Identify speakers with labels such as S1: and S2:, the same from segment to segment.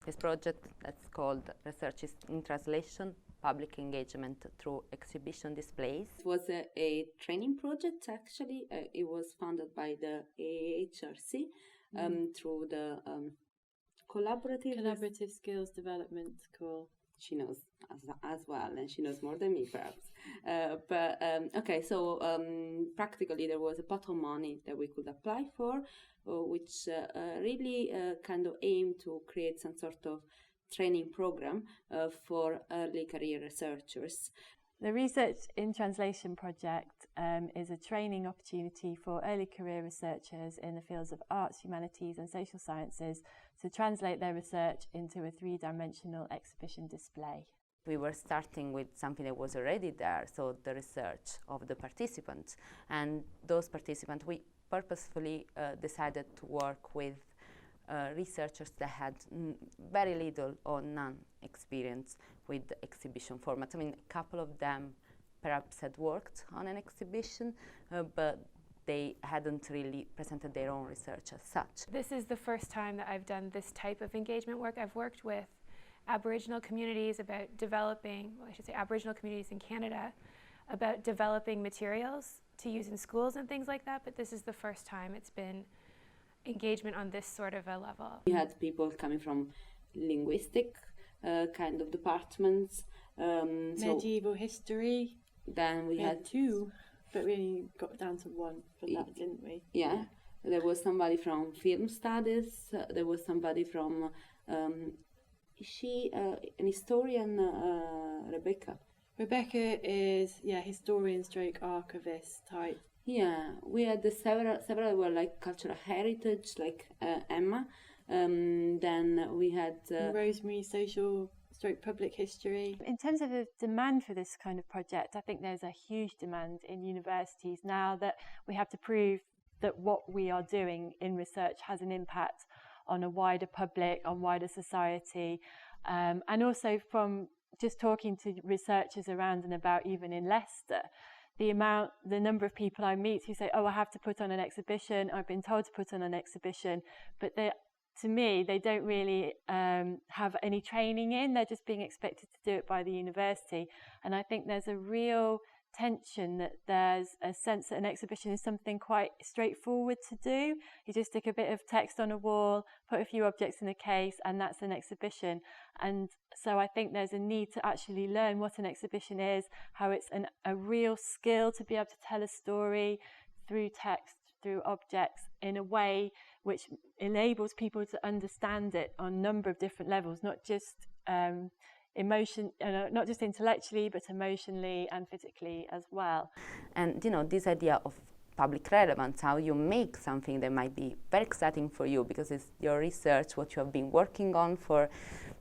S1: this project that's called Research in Translation, Public Engagement Through Exhibition Displays. It was a training project, actually. It was funded by the AHRC through the
S2: Collaborative Skills Development School.
S1: She knows as well, and she knows more than me, perhaps. So practically there was a pot of money that we could apply for, which really kind of aimed to create some sort of training program for early career researchers.
S2: The Research in Translation project is a training opportunity for early career researchers in the fields of arts, humanities and social sciences to translate their research into a three-dimensional exhibition display.
S1: We were starting with something that was already there, so the research of the participants. And those participants, we purposefully decided to work with researchers that had very little or none experience with the exhibition format. I mean, a couple of them perhaps had worked on an exhibition, but they hadn't really presented their own research as such.
S3: This is the first time that I've done this type of engagement work. I've worked with Aboriginal communities about developing, Aboriginal communities in Canada, about developing materials to use in schools and things like that, but this is the first time it's been engagement on this sort of a level.
S1: We had people coming from linguistic kind of departments.
S2: Medieval history.
S1: Then we had
S2: two, but we only got down to one for that, didn't we?
S1: Yeah. There was somebody from film studies. There was somebody from, is she an historian, Rebecca?
S2: Rebecca is, historian stroke archivist type.
S1: Yeah, we had several were like cultural heritage, like Emma. Then we had
S2: Rosemary, social stroke public history. In terms of the demand for this kind of project, I think there's a huge demand in universities now that we have to prove that what we are doing in research has an impact on a wider public, on wider society, and also from just talking to researchers around and about, even in Leicester, the number of people I meet who say, oh, I have to put on an exhibition, I've been told to put on an exhibition, but to me, they don't really have any training in, they're just being expected to do it by the university. And I think there's a real tension that there's a sense that an exhibition is something quite straightforward to do. You just stick a bit of text on a wall, put a few objects in a case, and that's an exhibition. And so I think there's a need to actually learn what an exhibition is, how it's a real skill to be able to tell a story through text, through objects, in a way which enables people to understand it on a number of different levels, not just not just intellectually, but emotionally and physically as well.
S1: And this idea of public relevance, how you make something that might be very exciting for you because it's your research, what you have been working on for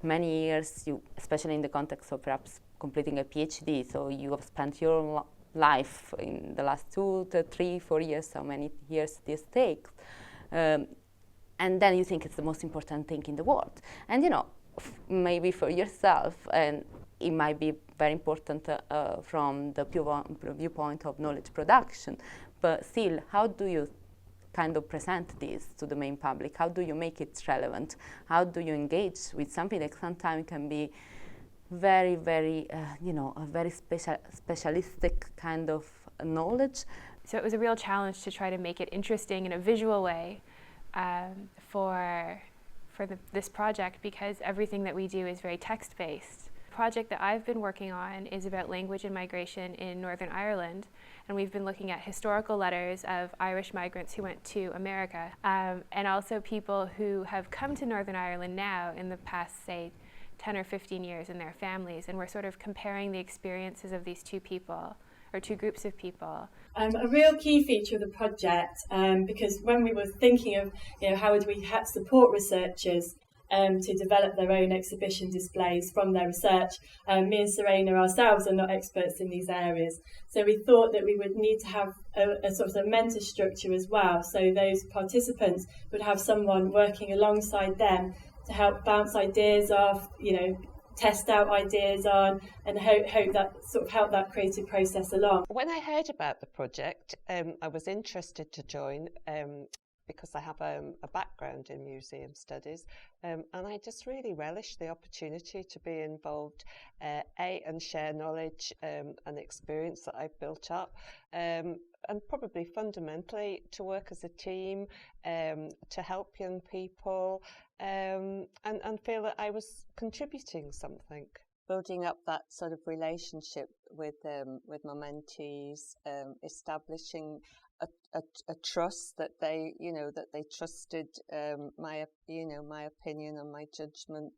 S1: many years, especially in the context of perhaps completing a PhD, so you have spent your life in the last 2 to 3, 4 years, how many years this takes, and then you think it's the most important thing in the world. And maybe for yourself, and it might be very important from the viewpoint of knowledge production, but still, how do you kind of present this to the main public? How do you make it relevant? How do you engage with something that sometimes can be very, very, a very specialistic kind of knowledge?
S3: So it was a real challenge to try to make it interesting in a visual way for this project, because everything that we do is very text-based. The project that I've been working on is about language and migration in Northern Ireland, and we've been looking at historical letters of Irish migrants who went to America, and also people who have come to Northern Ireland now in the past, say, 10 or 15 years in their families, and we're sort of comparing the experiences of these two people, or two groups of people.
S2: A real key feature of the project, because when we were thinking of how would we support researchers to develop their own exhibition displays from their research, me and Serena ourselves are not experts in these areas, so we thought that we would need to have a sort of a mentor structure as well, so those participants would have someone working alongside them to help bounce ideas off, test out ideas on, and hope that sort of help that creative process along.
S4: When I heard about the project, I was interested to join. because I have a background in museum studies, and I just really relish the opportunity to be involved, and share knowledge and experience that I've built up, and probably fundamentally to work as a team, to help young people, and feel that I was contributing something. Building up that sort of relationship with my mentees, establishing a trust that they trusted my opinion and my judgment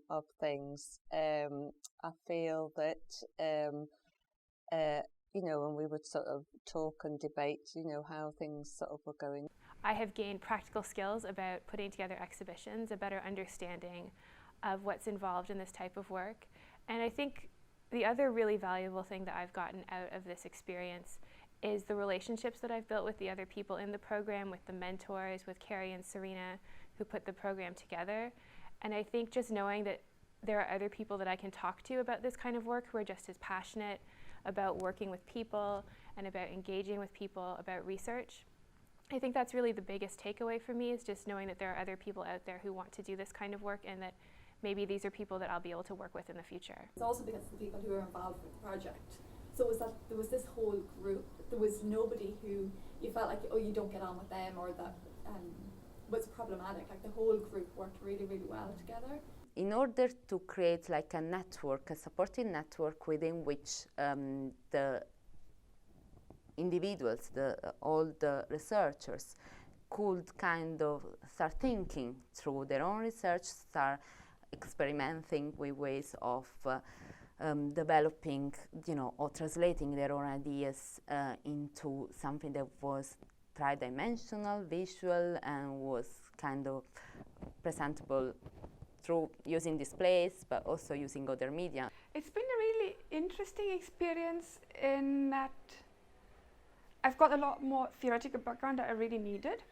S4: of things. I feel that when we would sort of talk and debate, how things sort of were going.
S3: I have gained practical skills about putting together exhibitions, a better understanding of what's involved in this type of work. And I think the other really valuable thing that I've gotten out of this experience is the relationships that I've built with the other people in the program, with the mentors, with Carrie and Serena, who put the program together. And I think just knowing that there are other people that I can talk to about this kind of work who are just as passionate about working with people and about engaging with people, about research. I think that's really the biggest takeaway for me, is just knowing that there are other people out there who want to do this kind of work, and that maybe these are people that I'll be able to work with in the future.
S5: It's also because of the people who are involved with the project. So it was that there was this whole group. There was nobody who you felt like, oh, you don't get on with them, or that was problematic. Like the whole group worked really, really well together.
S1: In order to create like a network, a supporting network within which the individuals, all the researchers could kind of start thinking through their own research, start experimenting with ways of developing, or translating their own ideas into something that was tridimensional, visual, and was kind of presentable through using displays, but also using other media.
S6: It's been a really interesting experience in that I've got a lot more theoretical background that I really needed.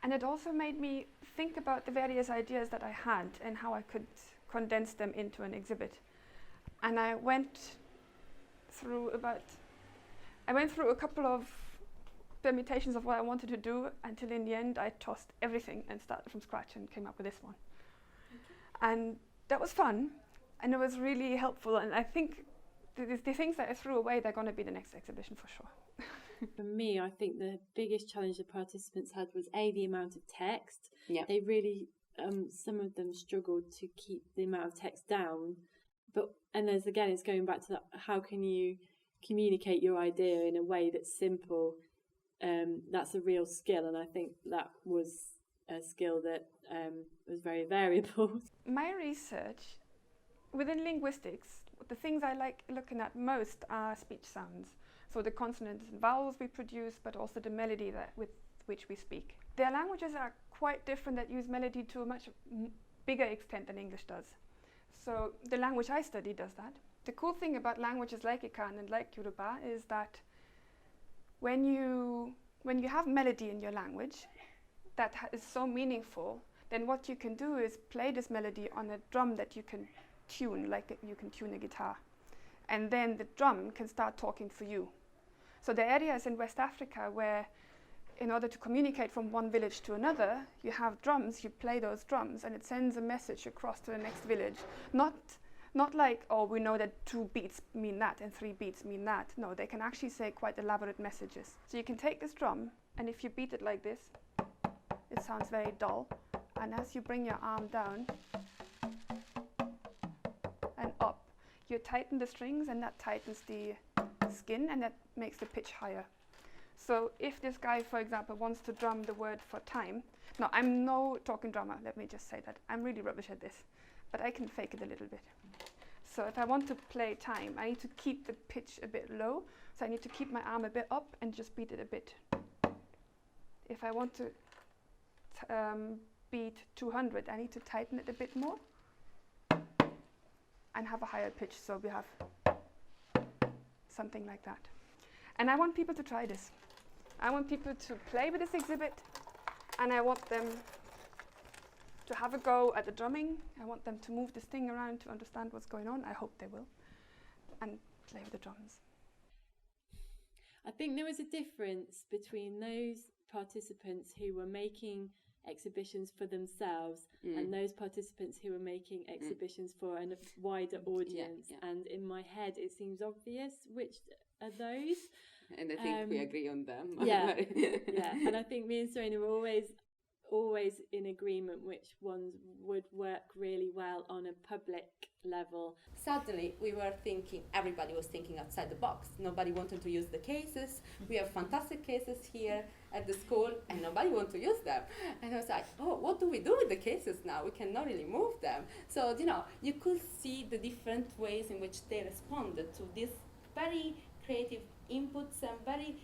S6: And it also made me think about the various ideas that I had and how I could condense them into an exhibit. And I went through a couple of permutations of what I wanted to do, until in the end I tossed everything and started from scratch and came up with this one. And that was fun, and it was really helpful. And I think the things that I threw away, they're going to be the next exhibition for sure.
S2: For me, I think the biggest challenge the participants had was the amount of text.
S1: Yeah.
S2: They really, some of them struggled to keep the amount of text down. And there's, again, it's going back to that, how can you communicate your idea in a way that's simple? That's a real skill, and I think that was a skill that was very variable.
S6: My research within linguistics, the things I like looking at most are speech sounds. So the consonants and vowels we produce, but also the melody with which we speak. Their languages are quite different, that use melody to a much bigger extent than English does. So the language I study does that. The cool thing about languages like Akan and like Yoruba is that when you have melody in your language that is so meaningful, then what you can do is play this melody on a drum that you can tune, like you can tune a guitar. And then the drum can start talking for you. So the areas in West Africa where, in order to communicate from one village to another, you have drums, you play those drums, and it sends a message across to the next village. Not like, oh, we know that 2 beats mean that and 3 beats mean that. No, they can actually say quite elaborate messages. So you can take this drum, and if you beat it like this, it sounds very dull. And as you bring your arm down and up, you tighten the strings, and that tightens the skin, and that makes the pitch higher. So if this guy, for example, wants to drum the word for time, now I'm no talking drummer, let me just say that. I'm really rubbish at this, but I can fake it a little bit. So if I want to play time, I need to keep the pitch a bit low, so I need to keep my arm a bit up and just beat it a bit. If I want to beat 200, I need to tighten it a bit more and have a higher pitch, so we have something like that. And I want people to try this. I want people to play with this exhibit, and I want them to have a go at the drumming. I want them to move this thing around to understand what's going on. I hope they will. And play with the drums.
S2: I think there was a difference between those participants who were making exhibitions for themselves and those participants who were making exhibitions for a wider audience. And in my head it seems obvious which are those.
S1: And I think we agree on them.
S2: Yeah. And I think me and Serena were always in agreement which ones would work really well on a public level.
S1: Suddenly we were thinking, everybody was thinking outside the box. Nobody wanted to use the cases. We have fantastic cases here at the school and nobody wanted to use them. And I was like, oh, what do we do with the cases now? We cannot really move them. So, you could see the different ways in which they responded to these very creative inputs and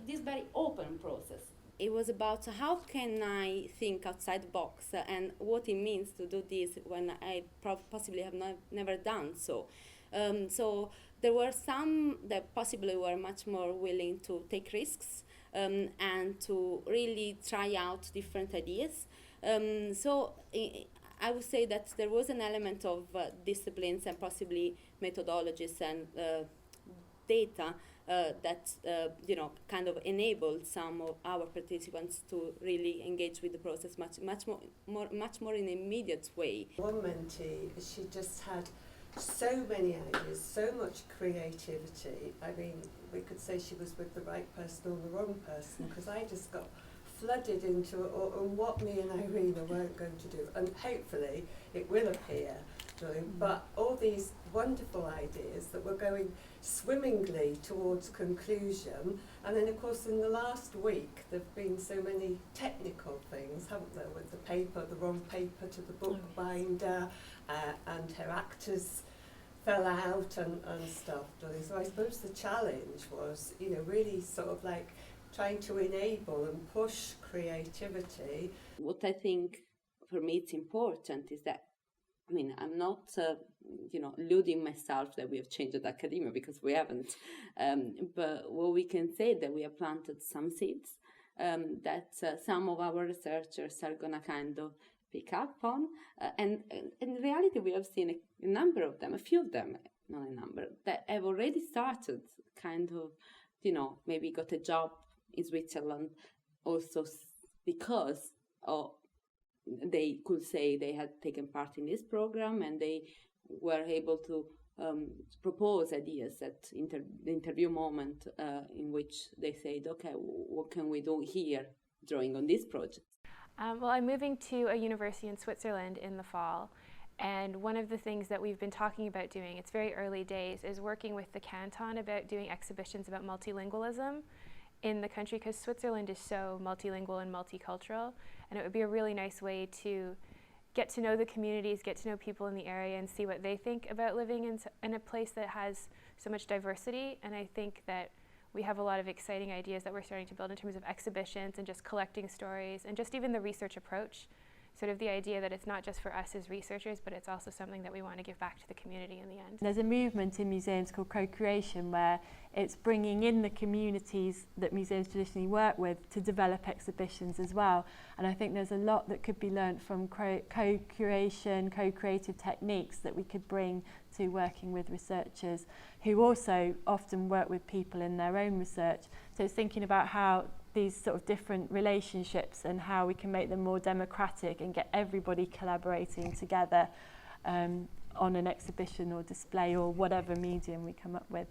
S1: this very open process. It was about how can I think outside the box and what it means to do this when I possibly have never done so. So there were some that possibly were much more willing to take risks and to really try out different ideas. So I would say that there was an element of disciplines and possibly methodologies and data that kind of enabled some of our participants to really engage with the process much more in an immediate way.
S4: One mentee, she just had so many ideas, so much creativity. I mean, we could say she was with the right person or the wrong person, because I just got flooded into on what me and Irina weren't going to do, and hopefully it will appear. But all these wonderful ideas that were going swimmingly towards conclusion, and then of course in the last week there have been so many technical things, haven't there, with the paper, the wrong paper to the book binder, and her actors fell out and stuff. So I suppose the challenge was, really sort of like trying to enable and push creativity.
S1: What I think for me it's important is that, I'm not, deluding myself that we have changed academia, because we haven't. But what we can say that we have planted some seeds that some of our researchers are going to kind of pick up on. And in reality, we have seen a number of them, a few of them, not a number, that have already started kind of, maybe got a job in Switzerland also because they could say they had taken part in this program and they were able to propose ideas at the interview moment in which they said, okay, what can we do here drawing on this project?
S3: Well, I'm moving to a university in Switzerland in the fall, and one of the things that we've been talking about doing, it's very early days, is working with the canton about doing exhibitions about multilingualism in the country, because Switzerland is so multilingual and multicultural, and it would be a really nice way to get to know the communities, get to know people in the area and see what they think about living in a place that has so much diversity. And I think that we have a lot of exciting ideas that we're starting to build in terms of exhibitions and just collecting stories and just even the research approach. Sort of the idea that it's not just for us as researchers, but it's also something that we want to give back to the community in the end.
S2: There's a movement in museums called Cocreation, where it's bringing in the communities that museums traditionally work with to develop exhibitions as well. And I think there's a lot that could be learnt from co-curation, co-creative techniques that we could bring to working with researchers who also often work with people in their own research. So it's thinking about how these sort of different relationships and how we can make them more democratic and get everybody collaborating together on an exhibition or display or whatever medium we come up with.